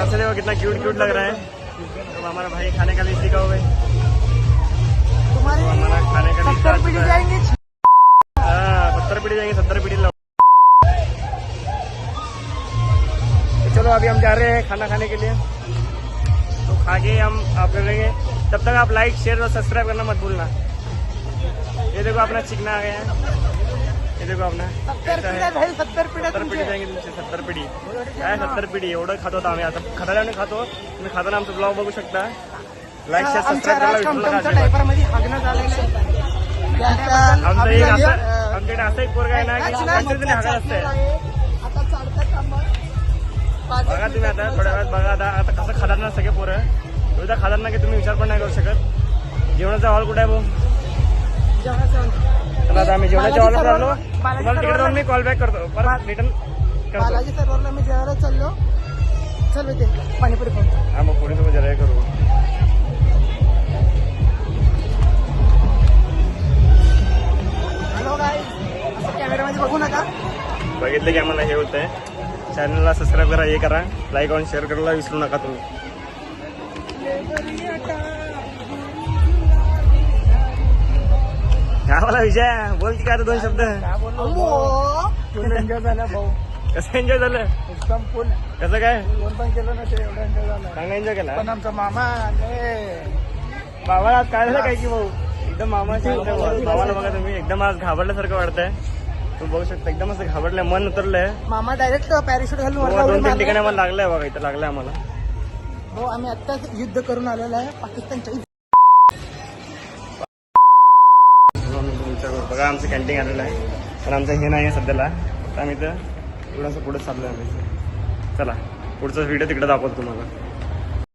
रास्ते देखो कितना cute cute लग रहा है। तो हमारा भाई खाने का लिस्ट लिखा हुआ है। तुम्हारे हमारा खाने का लिस्ट 70 पीढ़ी जाएंगे। 70 पीढ़ी जाएंगे, 70 पीढ़ी। तो चलो अभी हम जा रहे हैं खाना खाने के लिए। तो खा के हम आप करेंगे, तब तक आप लाइक शेयर और सब्सक्राइब करना मत भूलना। ये देखो अपना चिकना आ गया है, ये देखो अपना 70 पिढी जाएंगे तुमचे 70 पिढी काय 70 पिढी एवढं खातो आम्ही आता खाताने खातो। तुम्ही खाताना आमचं ब्लॉग बघू शकता। लाईक शेअर सबस्क्राईब करायला विसरू नका। डायपर मध्ये हागणं झालेलं आहे। आमचं एक असं आमच्याकडे असं एक पोरगा आहे ना की कंटिन्यू हागत असते। आता चालतं काम बघा तुम्ही आता थोड्या वेळात बघा आता कसं खातात ना सगळे पोरं। एवढं खातात ना की तुम्ही विचार पण नाही करू शकत। जेवणाचा हॉल कुठे आहे भाऊ? चला आता आम्ही जेवणाच्या हॉलवर चाललो। तुम्हाला तिकडे जाऊन मी कॉल बॅक करतो, परत रिटर्न करतो। बालाजी सरोवरला मी जेवायला चाललो। चल इथे पाणीपुरी खाऊ। हा मग पुढे सोबत जरा करू। हॅलो गाईज, कॅमेरामध्ये बघू नका। बघितलं की आम्हाला हे होतंय। चॅनलला सबस्क्राईब करा, हे करा, लाईक आणि शेअर करायला विसरू नका तुम्ही। काय मला विजय बोल की काय तर दोन शब्द। फुल एन्जॉय झाला भाऊ। कसं एन्जॉय झालं? एकदम फुल। कसं काय? जेवण पण केलं ना ते एवढा एन्जॉय झाला। चांगला एन्जॉय केला पण आमचा मामा बाबाला आज काय झालं काय की भाऊ? एकदम मामाच्या भावाला बघा तुम्ही, एकदम आज घाबरल्यासारखं वाटतंय। तुम्ही बघू शकता एकदम असं घाबरलंय, मन उतरलंय। मामा डायरेक्ट पॅराशूट घालून हो, वरती 2-3 ठिकाणी आम्हाला लागलंय बघा, इथं लागलंय आम्हाला। हो, आम्ही आत्ताच युद्ध करून आलेलो आहे पाकिस्तानच्या। बघा आमचं कॅन्टीन आलेलं आहे, पण आमचं हे नाही आहे सध्याला। तर आम्ही तर थोडंसं पुढे चाललोय आम्ही। चला पुढचा व्हिडिओ तिकडे दाखवतो तुम्हाला।